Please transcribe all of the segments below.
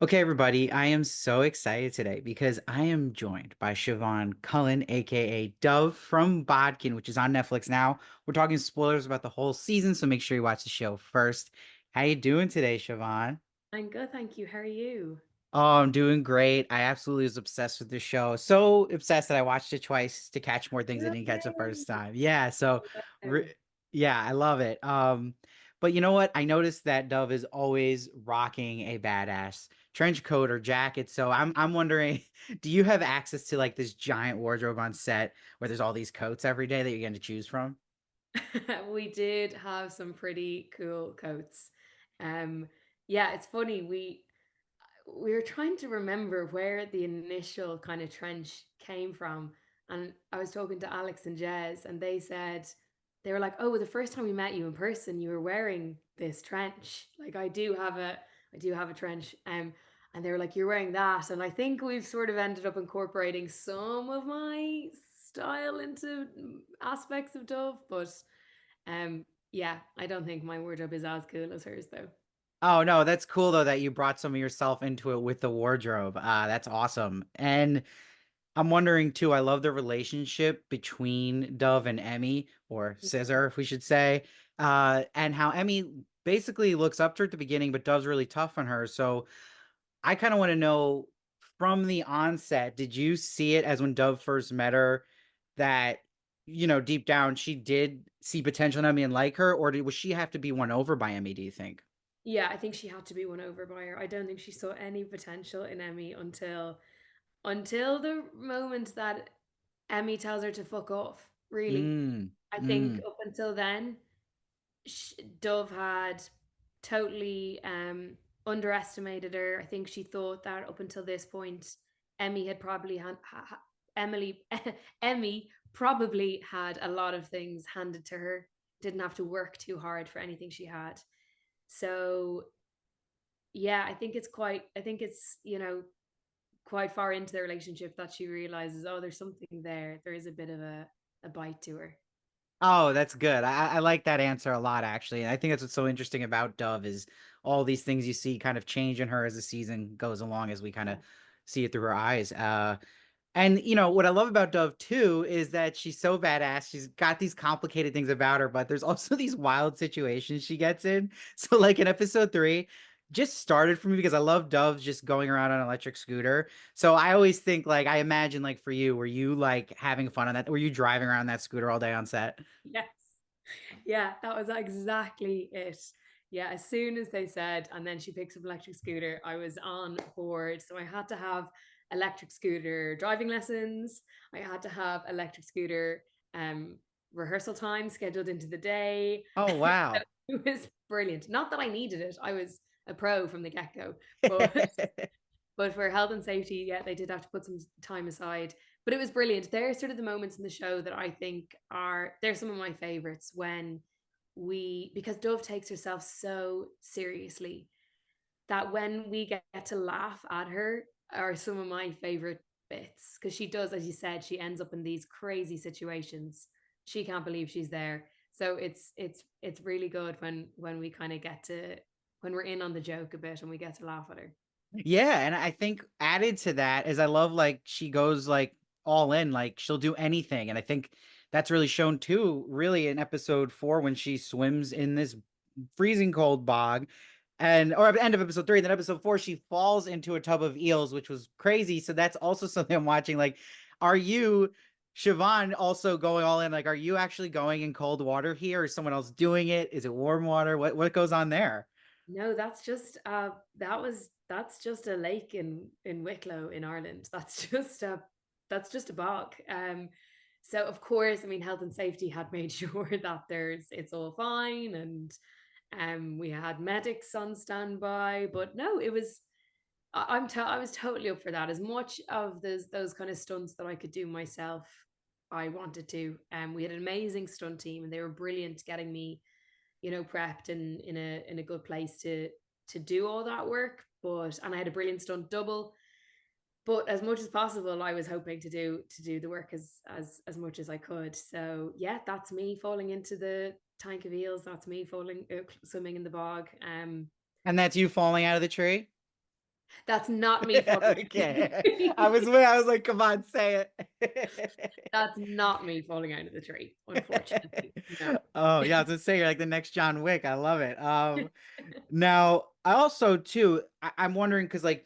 Okay, everybody, I am so excited today because I am joined by Siobhán Cullen, aka Dove from Bodkin, which is on Netflix now. We're talking spoilers about the whole season, so make sure you watch the show first. How you doing today, Siobhán? I'm good, thank you. How are you? Oh, I'm doing great. I absolutely was obsessed with the show. So obsessed that I watched it twice to catch more things I No didn't catch the first way. time. Yeah, so Wow. yeah, I love it. But you know what? I noticed that Dove is always rocking a badass trench coat or jacket. So I'm wondering, do you have access to like this giant wardrobe on set where there's all these coats every day that you're getting to choose from? We did have some pretty cool coats. Um, yeah, it's funny. We were trying to remember where the initial kind of trench came from, and I was talking to Alex and Jez, and they were like, "Oh, the first time we met you in person, you were wearing this trench. Like, I do have a trench." And they were like, "You're wearing that," and I think we've sort of ended up incorporating some of my style into aspects of Dove, but yeah, I don't think my wardrobe is as cool as hers, though. Oh no, that's cool though that you brought some of yourself into it with the wardrobe. That's awesome. And I'm wondering too, I love the relationship between Dove and Emmy, or Scissor, if we should say, and how Emmy basically looks up to her at the beginning, but Dove's really tough on her. So I kind of want to know from the onset, did you see it as when Dove first met her that, deep down she did see potential in Emmy and like her, or was she have to be won over by Emmy, do you think? Yeah, I think she had to be won over by her. I don't think she saw any potential in Emmy until the moment that Emmy tells her to fuck off. Really, Mm, I think mm. up until then, Dove had totally underestimated her. I think she thought that up until this point, Emmy had probably had Emily Emmy probably had a lot of things handed to her. Didn't have to work too hard for anything she had. So yeah, I think it's, quite far into the relationship that she realizes, oh, there's something there. There is a bit of a bite to her. Oh, that's good. I like that answer a lot, actually. And I think that's what's so interesting about Dove is all these things you see kind of change in her as the season goes along, as we kind of Yeah. see it through her eyes. And what I love about Dove too is that she's so badass. She's got these complicated things about her, but there's also these wild situations she gets in. So like in episode 3, just started for me because I love Dove just going around on an electric scooter. So I always think like I imagine like for you, were you like having fun on that? Were you driving around that scooter all day on set? Yes. Yeah, that was exactly it. Yeah, as soon as they said, and then she picks up electric scooter, I was on board. So I had to have electric scooter driving lessons. I had to have electric scooter um, rehearsal time scheduled into the day. Oh So wow. it was brilliant. Not that I needed it. I was a pro from the get-go, but for health and safety, yeah, they did have to put some time aside. But it was brilliant. They're sort of the moments in the show that I think they're some of my favorites when because Dove takes herself so seriously that when we get to laugh at her are some of my favorite bits because she does, as you said, she ends up in these crazy situations. She can't believe she's there. So it's really good when we kind of get to when we're in on the joke a bit and we get to laugh at her. Yeah, and I think added to that is I love like she goes like all in, like she'll do anything. And I think that's really shown too, really in episode 4 when she swims in this freezing cold bog. And or at the end of episode 3, and then episode 4, she falls into a tub of eels, which was crazy. So that's also something I'm watching. Like, are you Siobhan also going all in? Like, are you actually going in cold water here? Is someone else doing it? Is it warm water? What goes on there? No, that's just a lake in Wicklow in Ireland. That's just a bog. So of course, I mean, health and safety had made sure that it's all fine, and we had medics on standby. But no, it was I was totally up for that. As much of those kind of stunts that I could do myself, I wanted to. We had an amazing stunt team, and they were brilliant getting me, prepped and in a good place to do all that work. But and I had a brilliant stunt double. But as much as possible, I was hoping to do the work as much as I could. So yeah, that's me falling into the tank of eels. That's me falling swimming in the bog. And that's you falling out of the tree? That's not me falling out of the Okay. tree. I was like, come on, say it. That's not me falling out of the tree, unfortunately. No. Oh, yeah, I was gonna say you're like the next John Wick. I love it. Now I also too, I'm wondering because like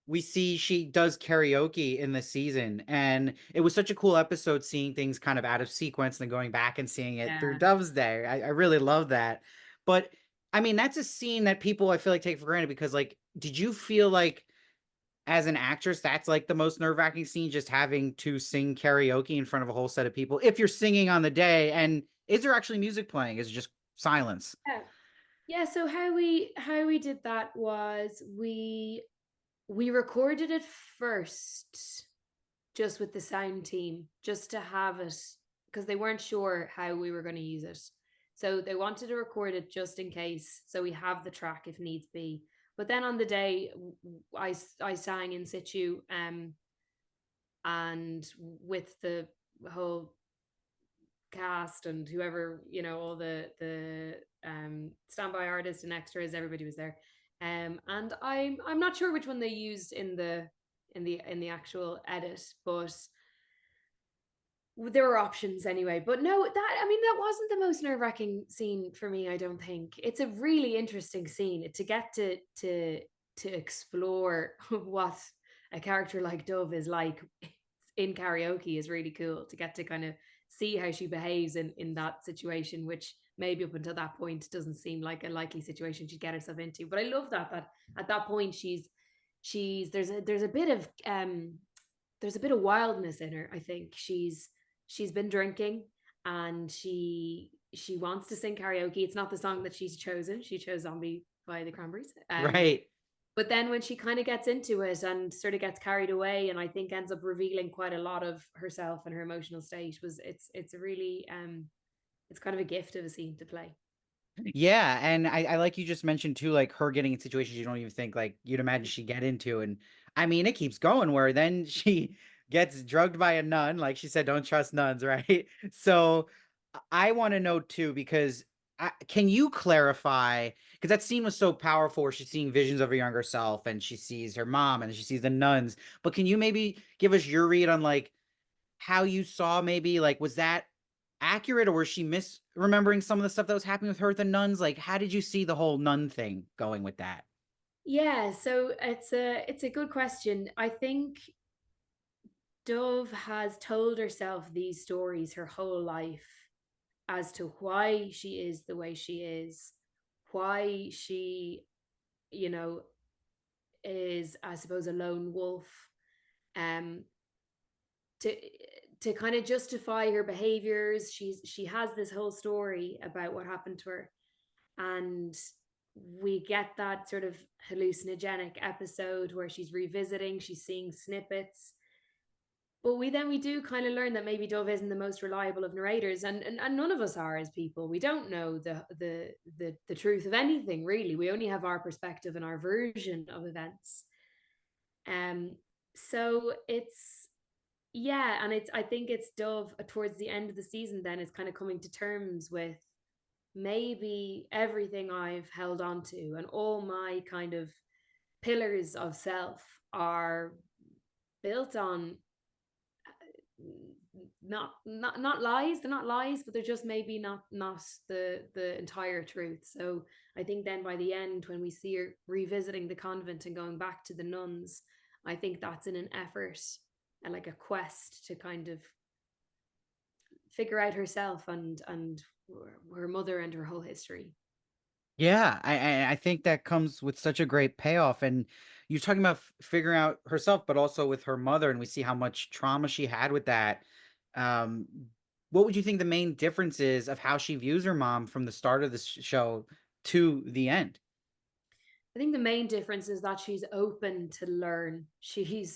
we see she does karaoke in the season, and it was such a cool episode seeing things kind of out of sequence and then going back and seeing it through Yeah. Dove's Day. I really love that. But I mean, that's a scene that people I feel like take for granted because like, did you feel like as an actress, that's like the most nerve-wracking scene, just having to sing karaoke in front of a whole set of people if you're singing on the day? And is there actually music playing? Is it just silence? Yeah. Yeah, so how we did that was we recorded it first just with the sound team, just to have it, because they weren't sure how we were going to use it. So they wanted to record it just in case, so we have the track if needs be. But then on the day, I sang in situ, and with the whole cast and whoever, all the standby artists and extras, everybody was there. And I'm not sure which one they used in the actual edit, but there were options anyway. But no, that wasn't the most nerve-wracking scene for me. I don't think it's a really interesting scene to get to explore what a character like Dove is like in karaoke is really cool, to get to kind of see how she behaves in that situation, which maybe up until that point doesn't seem like a likely situation she'd get herself into. But I love that at that point she's there's a bit of wildness in her. I think she's been drinking, and she wants to sing karaoke. It's not the song that she's chosen. She chose Zombie by the Cranberries. Right. But then when she kind of gets into it and sort of gets carried away, and I think ends up revealing quite a lot of herself and her emotional state, was it's a really it's kind of a gift of a scene to play. Yeah, and I like you just mentioned too, like her getting in situations you don't even think like you'd imagine she'd get into. And I mean, it keeps going where then she gets drugged by a nun, like she said, don't trust nuns, right? So I want to know too, because can you clarify? Because that scene was so powerful where she's seeing visions of her younger self and she sees her mom and she sees the nuns. But can you maybe give us your read on like how you saw maybe like was that accurate or was she misremembering some of the stuff that was happening with her with the nuns? Like, how did you see the whole nun thing going with that? Yeah, so it's a good question. I think Dove has told herself these stories her whole life as to why she is the way she is, why she, you know, is, I suppose, a lone wolf, um, to to kind of justify her behaviors. She has this whole story about what happened to her, and we get that sort of hallucinogenic episode where she's revisiting, she's seeing snippets. But we do kind of learn that maybe Dove isn't the most reliable of narrators, and none of us are as people. We don't know the truth of anything really. We only have our perspective and our version of events. Um, so it's yeah, and it's I think it's Dove towards the end of the season. Then is kind of coming to terms with maybe everything I've held on to and all my kind of pillars of self are built on not lies. They're not lies, but they're just maybe not the entire truth. So I think then by the end, when we see her revisiting the convent and going back to the nuns, I think that's in an effort and like a quest to kind of figure out herself and her mother and her whole history. Yeah, I think that comes with such a great payoff. And you're talking about figuring out herself, but also with her mother, and we see how much trauma she had with that. Um, what would you think the main difference is of how she views her mom from the start of the show to the end? I think the main difference is that she's open to learn. She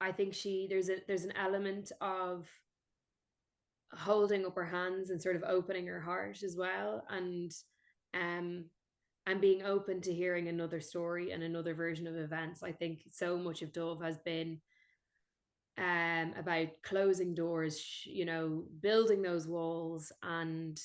I think there's an element of holding up her hands and sort of opening her heart as well, um and being open to hearing another story and another version of events. I think so much of Dove has been about closing doors, building those walls, and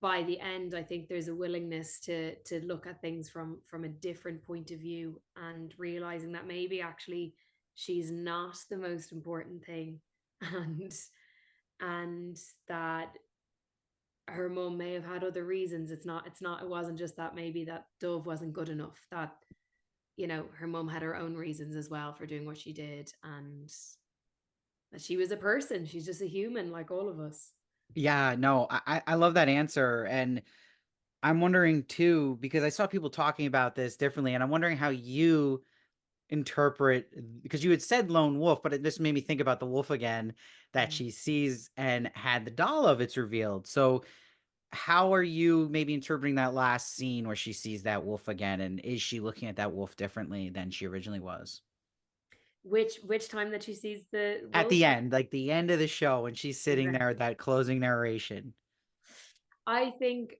by the end, I think there's a willingness to look at things from a different point of view, and realizing that maybe actually she's not the most important thing, and and that her mum may have had other reasons. It wasn't just that maybe that Dove wasn't good enough, that her mum had her own reasons as well for doing what she did, and that she was a person, she's just a human like all of us. Yeah, no, I love that answer, and I'm wondering too because I saw people talking about this differently, and I'm wondering how you interpret because you had said lone wolf, but it just made me think about the wolf again that Mm. she sees and had the doll of it's revealed. So how are you maybe interpreting that last scene where she sees that wolf again, and is she looking at that wolf differently than she originally was? Which time that she sees the At wolf? the end, like the end of the show when she's sitting there at Exactly. that closing narration. I think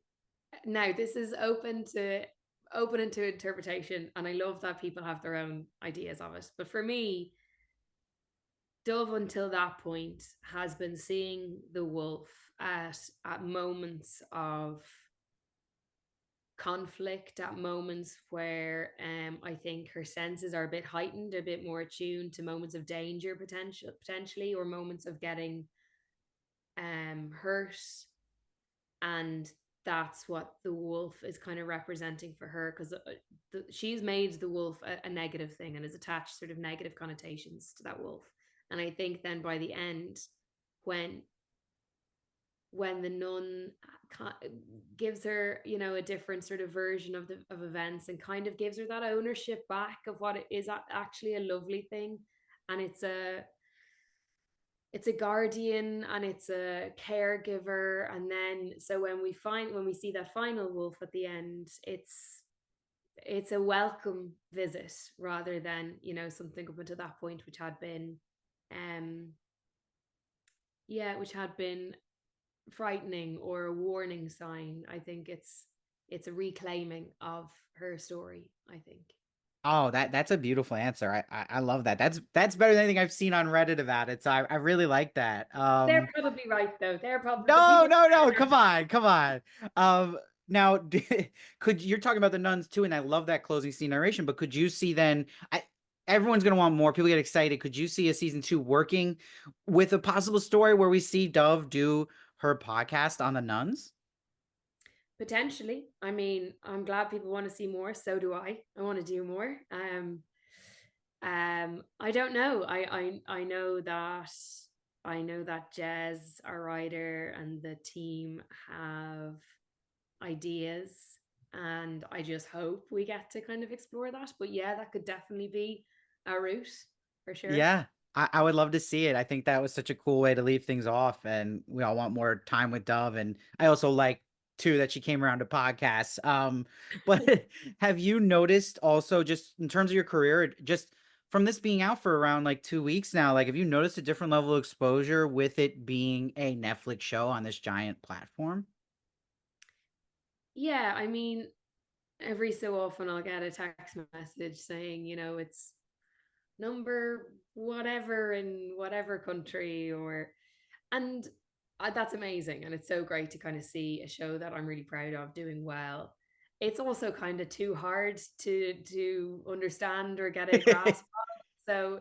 now this is open into interpretation, and I love that people have their own ideas of it. But for me, Dove until that point has been seeing the wolf at moments of conflict, at moments where I think her senses are a bit heightened, a bit more attuned to moments of danger potentially, or moments of getting hurt, and that's what the wolf is kind of representing for her, because she's made the wolf a negative thing and has attached sort of negative connotations to that wolf. And I think then by the end, when the nun gives her a different sort of version of events, and kind of gives her that ownership back of what it is actually a lovely thing, and it's a guardian and it's a caregiver. And then so when we see that final wolf at the end, it's a welcome visit, rather than something up until that point which had been um yeah, which had been frightening or a warning sign. I think it's a reclaiming of her story, I think. Oh, that's a beautiful answer. I love that. That's better than anything I've seen on Reddit about it. So I really like that. They're probably right though. They're probably the No, people. no, no. Come on, come on. Now could you're talking about the nuns too, and I love that closing scene narration. But could you see then? Everyone's gonna want more. People get excited. Could you see a season two working with a possible story where we see Dove do her podcast on the nuns? Potentially. I mean, I'm glad people want to see more. So do I. I want to do more. I don't know. I know that Jez, our writer, and the team have ideas, and I just hope we get to kind of explore that. But yeah, that could definitely be a route for sure. Yeah, I would love to see it. I think that was such a cool way to leave things off, and we all want more time with Dove. And I also like too that she came around to podcasts. But have you noticed also just in terms of your career, just from this being out for around like 2 weeks now, like have you noticed a different level of exposure with it being a Netflix show on this giant platform? Yeah, I mean, every so often I'll get a text message saying, it's number whatever in whatever country, or and that's amazing, and it's so great to kind of see a show that I'm really proud of doing well. It's also kind of too hard to understand or get a grasp of. So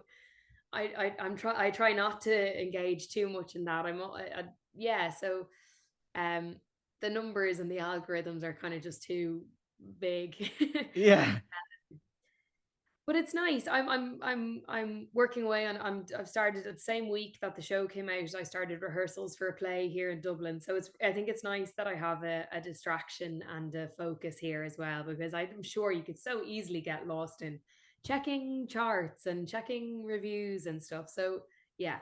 I try not to engage too much in that. Yeah, so um the numbers and the algorithms are kind of just too big. Yeah. But it's nice. I'm working away on. I've started at the same week that the show came out. I started rehearsals for a play here in Dublin. So I think it's nice that I have a distraction and a focus here as well, because I'm sure you could so easily get lost in checking charts and checking reviews and stuff. So yeah,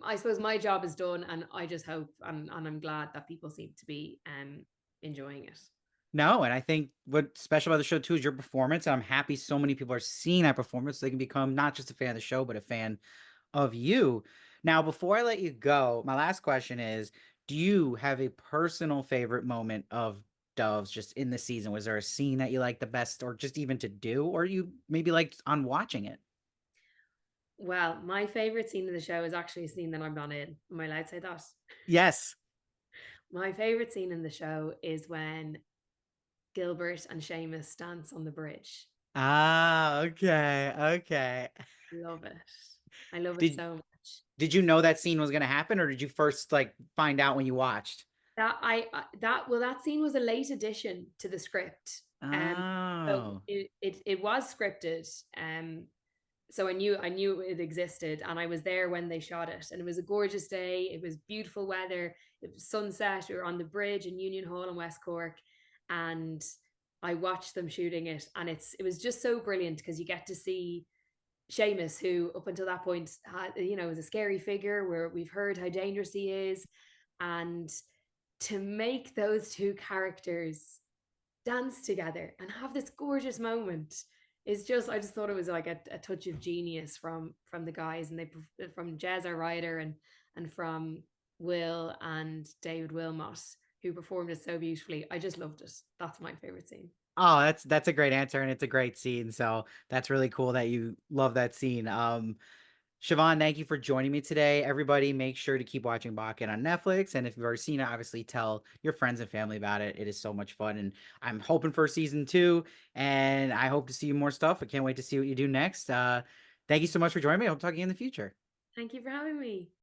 I suppose my job is done, and I just hope, and I'm glad that people seem to be enjoying it. No, and I think what's special about the show too is your performance. And I'm happy so many people are seeing that performance so they can become not just a fan of the show, but a fan of you. Now, before I let you go, my last question is, do you have a personal favorite moment of Doves just in the season? Was there a scene that you like the best or just even to do, or you maybe liked on watching it? Well, my favorite scene of the show is actually a scene that I'm not in. Am I allowed to say that? Yes. My favorite scene in the show is when Gilbert and Seamus dance on the bridge. Ah, okay, okay. Love it. I love it Did so much. did you know that scene was gonna happen, or did you first like find out when you watched? That scene was a late addition to the script. So Oh. it was scripted. So I knew it existed, and I was there when they shot it, and it was a gorgeous day. It was beautiful weather. It was sunset. We were on the bridge in Union Hall in West Cork, and I watched them shooting it, and it was just so brilliant because you get to see Seamus, who up until that point was a scary figure where we've heard how dangerous he is, and to make those two characters dance together and have this gorgeous moment is just I just thought it was like a touch of genius from the guys, and they from Jez our writer, and from Will and David Wilmot, who performed it so beautifully. I just loved it. That's my favorite scene. Oh, that's a great answer, and it's a great scene. So that's really cool that you love that scene. Siobhán, thank you for joining me today. Everybody, make sure to keep watching Bodkin on Netflix. And if you've already seen it, obviously tell your friends and family about it. It is so much fun. And I'm hoping for season two. And I hope to see you more stuff. I can't wait to see what you do next. Thank you so much for joining me. I'll talk to you in the future. Thank you for having me.